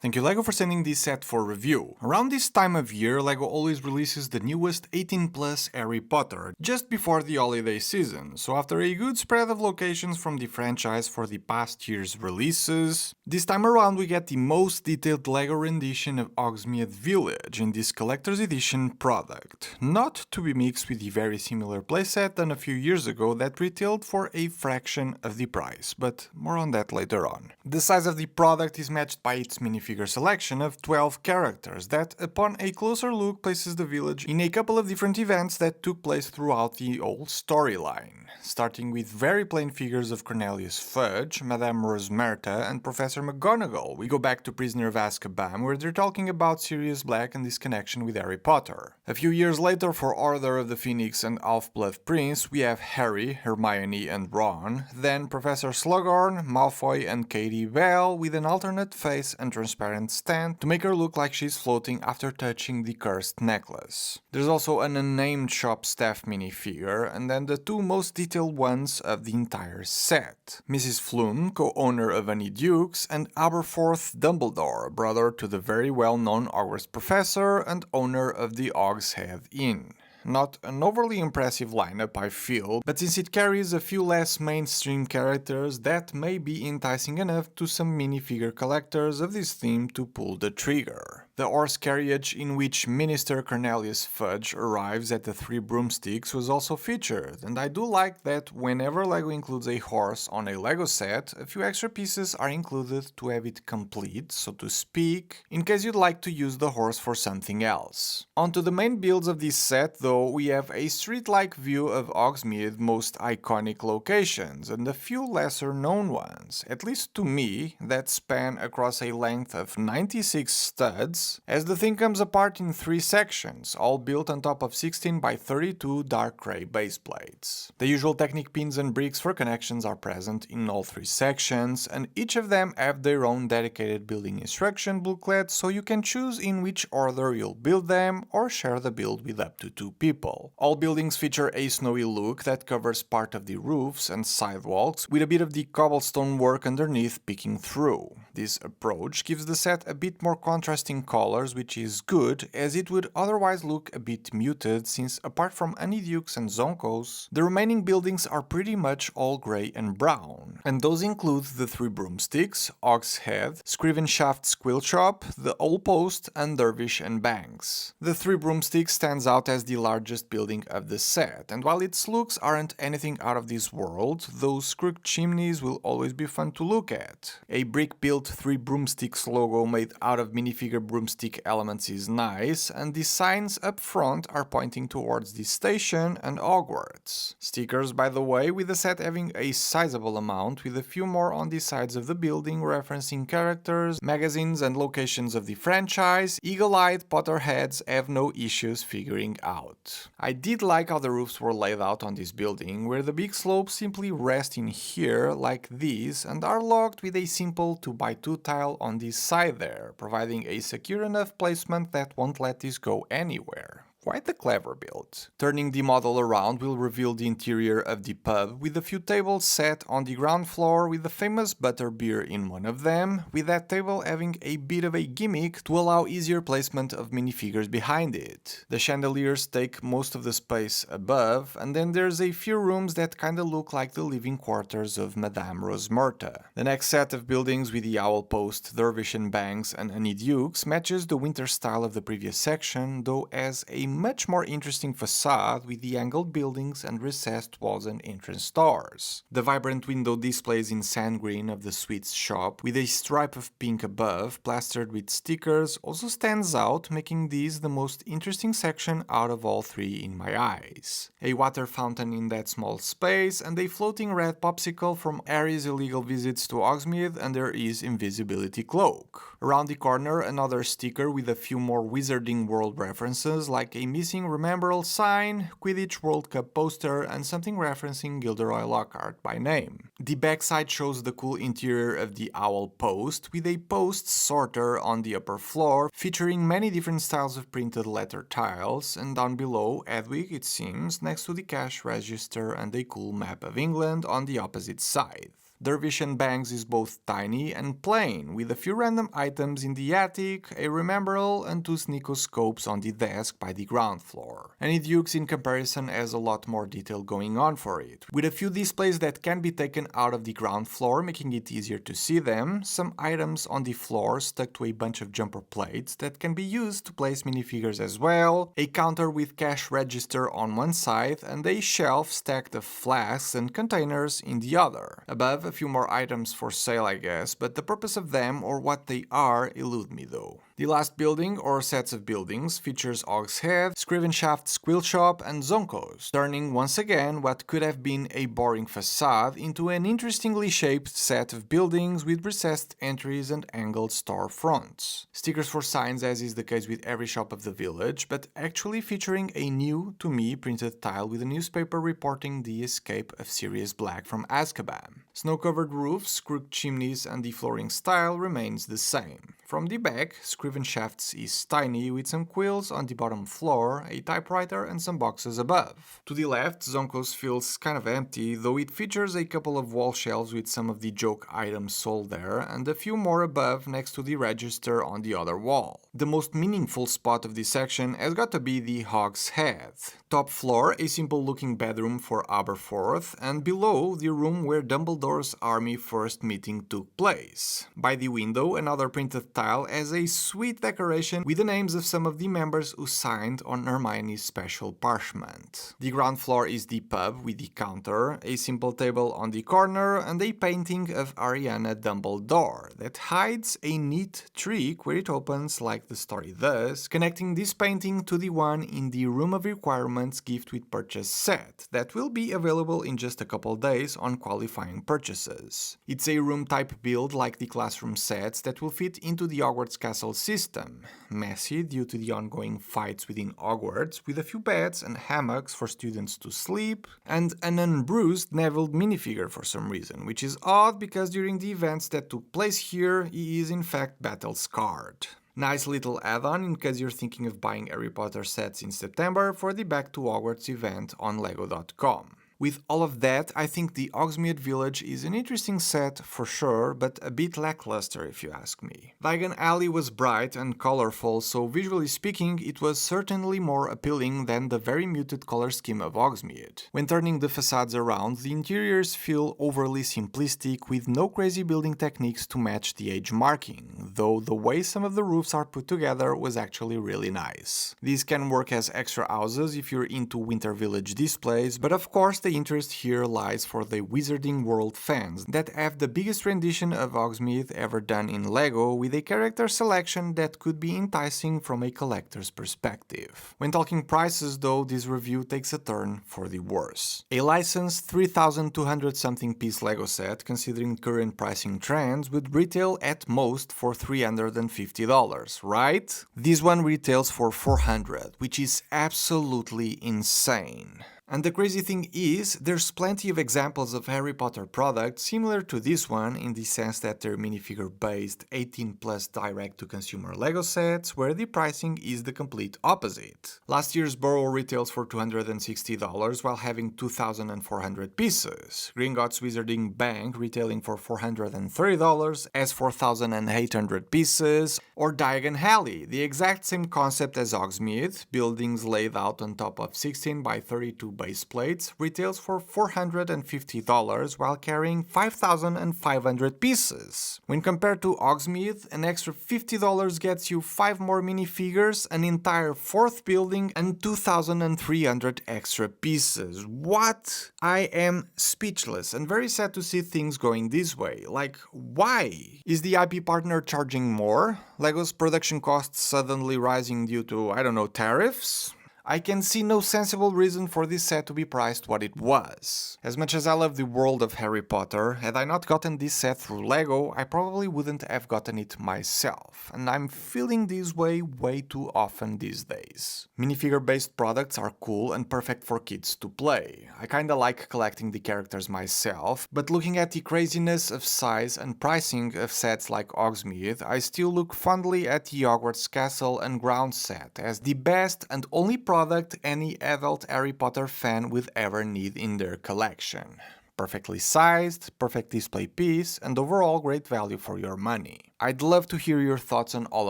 Thank you LEGO for sending this set for review. Around this time of year, LEGO always releases the newest 18+ Harry Potter, just before the holiday season, so after a good spread of locations from the franchise for the past year's releases, this time around we get the most detailed LEGO rendition of Hogsmeade Village in this Collector's Edition product, not to be mixed with the very similar playset done a few years ago that retailed for a fraction of the price, but more on that later on. The size of the product is matched by its minifigure selection of 12 characters that, upon a closer look, places the village in a couple of different events that took place throughout the whole storyline, starting with very plain figures of Cornelius Fudge, Madame Rosmerta, and Professor McGonagall. We go back to Prisoner of Azkaban, where they're talking about Sirius Black and his connection with Harry Potter. A few years later, for Order of the Phoenix and Half-Blood Prince, we have Harry, Hermione, and Ron, then Professor Slughorn, Malfoy, and Katie Bell with an alternate face and transparent stand to make her look like she's floating after touching the cursed necklace. There's also an unnamed shop staff minifigure, and then the two most detailed ones of the entire set. Mrs. Flume, co-owner of Honeydukes, and Aberforth Dumbledore, brother to the very well-known Hogwarts professor and owner of the Hogshead Inn. Not an overly impressive lineup, I feel, but since it carries a few less mainstream characters, that may be enticing enough to some minifigure collectors of this theme to pull the trigger. The horse carriage in which Minister Cornelius Fudge arrives at the Three Broomsticks was also featured, and I do like that whenever LEGO includes a horse on a LEGO set, a few extra pieces are included to have it complete, so to speak, in case you'd like to use the horse for something else. Onto the main builds of this set though, we have a street-like view of Hogsmeade's most iconic locations, and a few lesser known ones, at least to me, that span across a length of 96 studs, as the thing comes apart in 3 sections, all built on top of 16 by 32 dark grey base plates. The usual Technic pins and bricks for connections are present in all 3 sections, and each of them have their own dedicated building instruction booklet, so you can choose in which order you'll build them or share the build with up to 2 people. All buildings feature a snowy look that covers part of the roofs and sidewalks, with a bit of the cobblestone work underneath peeking through. This approach gives the set a bit more contrasting colors, which is good, as it would otherwise look a bit muted, since apart from Honeydukes and Zonkos, the remaining buildings are pretty much all grey and brown. And those include the Three Broomsticks, Hogshead, Scrivenshaft's Quill Shop, the Old Post, and Dervish and Banks. The Three Broomsticks stands out as the largest building of the set, and while its looks aren't anything out of this world, those crooked chimneys will always be fun to look at. A brick-built Three Broomsticks logo made out of minifigure broomstick elements is nice, and the signs up front are pointing towards the station and Hogwarts. Stickers, by the way, with the set having a sizable amount, with a few more on the sides of the building referencing characters, magazines and locations of the franchise, eagle-eyed Potterheads have no issues figuring out. I did like how the roofs were laid out on this building, where the big slopes simply rest in here like these and are locked with a simple 2x2 tile on this side there, providing a secure enough placement that won't let this go anywhere. Quite the clever build. Turning the model around will reveal the interior of the pub, with a few tables set on the ground floor with the famous butterbeer in one of them, with that table having a bit of a gimmick to allow easier placement of minifigures behind it. The chandeliers take most of the space above, and then there's a few rooms that kinda look like the living quarters of Madame Rosmerta. The next set of buildings with the Owl Post, Dervish and Banks, and Honeydukes matches the winter style of the previous section, though as a much more interesting facade with the angled buildings and recessed walls and entrance doors. The vibrant window displays in sand green of the sweets shop, with a stripe of pink above, plastered with stickers, also stands out, making these the most interesting section out of all 3 in my eyes. A water fountain in that small space, and a floating red popsicle from Harry's illegal visits to Hogsmeade under his invisibility cloak. Around the corner, another sticker with a few more Wizarding World references, like a missing Remember All sign, Quidditch World Cup poster, and something referencing Gilderoy Lockhart by name. The backside shows the cool interior of the Owl Post, with a post sorter on the upper floor, featuring many different styles of printed letter tiles, and down below, Hedwig, it seems, next to the cash register and a cool map of England on the opposite side. Dervish and Bangs is both tiny and plain, with a few random items in the attic, a Rememberall and 2 Sneakoscopes on the desk by the ground floor. Dukes in comparison has a lot more detail going on for it, with a few displays that can be taken out of the ground floor, making it easier to see them, some items on the floor stuck to a bunch of jumper plates that can be used to place minifigures as well, a counter with cash register on one side and a shelf stacked of flasks and containers in the other. Above, a few more items for sale I guess, but the purpose of them or what they are elude me though. The last building, or sets of buildings, features Hogsheade, Scrivenshaft's Quill Shop and Zonko's, turning once again what could have been a boring facade into an interestingly shaped set of buildings with recessed entries and angled storefronts. Stickers for signs, as is the case with every shop of the village, but actually featuring a new, to me, printed tile with a newspaper reporting the escape of Sirius Black from Azkaban. Snow-covered roofs, crooked chimneys and the flooring style remains the same. From the back, Scrivenshaft's is tiny with some quills on the bottom floor, a typewriter and some boxes above. To the left, Zonko's feels kind of empty, though it features a couple of wall shelves with some of the joke items sold there and a few more above next to the register on the other wall. The most meaningful spot of this section has got to be the Hogshead. Top floor, a simple looking bedroom for Aberforth, and below, the room where Dumbledore's army first meeting took place. By the window, another printed tile has a sweet decoration with the names of some of the members who signed on Hermione's special parchment. The ground floor is the pub with the counter, a simple table on the corner, and a painting of Ariana Dumbledore that hides a neat trick where it opens like the story does, connecting this painting to the one in the Room of Requirements gift with purchase set that will be available in just a couple days on qualifying purchases. It's a room type build like the classroom sets that will fit into the Hogwarts castle system. Messy due to the ongoing fights within Hogwarts, with a few beds and hammocks for students to sleep, and an unbruised Neville minifigure for some reason, which is odd because during the events that took place here, he is in fact battle scarred. Nice little add-on in case you're thinking of buying Harry Potter sets in September for the Back to Hogwarts event on lego.com. With all of that, I think the Hogsmeade Village is an interesting set for sure, but a bit lackluster if you ask me. Diagon Alley was bright and colorful, so visually speaking it was certainly more appealing than the very muted color scheme of Hogsmeade. When turning the facades around, the interiors feel overly simplistic with no crazy building techniques to match the age marking, though the way some of the roofs are put together was actually really nice. These can work as extra houses if you're into Winter Village displays, but of course the interest here lies for the Wizarding World fans that have the biggest rendition of Hogsmeade ever done in LEGO, with a character selection that could be enticing from a collector's perspective. When talking prices though, this review takes a turn for the worse. A licensed 3,200 something piece LEGO set, considering current pricing trends, would retail at most for $350, right? This one retails for $400, which is absolutely insane. And the crazy thing is, there's plenty of examples of Harry Potter products similar to this one in the sense that they're minifigure-based 18+ direct-to-consumer LEGO sets where the pricing is the complete opposite. Last year's Burrow retails for $260 while having 2,400 pieces. Gringotts Wizarding Bank retailing for $430 as 4,800 pieces, or Diagon Alley, the exact same concept as Hogsmeade, buildings laid out on top of 16 by 32 base plates, retails for $450 while carrying 5,500 pieces. When compared to Hogsmeade, an extra $50 gets you 5 more minifigures, an entire 4th building, and 2,300 extra pieces. What? I am speechless and very sad to see things going this way. Like, why? Is the IP partner charging more? LEGO's production costs suddenly rising due to, I don't know, tariffs? I can see no sensible reason for this set to be priced what it was. As much as I love the world of Harry Potter, had I not gotten this set through LEGO, I probably wouldn't have gotten it myself, and I'm feeling this way too often these days. Minifigure-based products are cool and perfect for kids to play. I kinda like collecting the characters myself, but looking at the craziness of size and pricing of sets like Hogsmeade, I still look fondly at the Hogwarts Castle and Grounds set as the best and only product any adult Harry Potter fan would ever need in their collection. perfectly sized, perfect display piece, and overall great value for your money. I'd love to hear your thoughts on all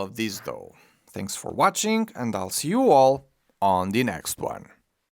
of these though. Thanks for watching, and I'll see you all on the next one.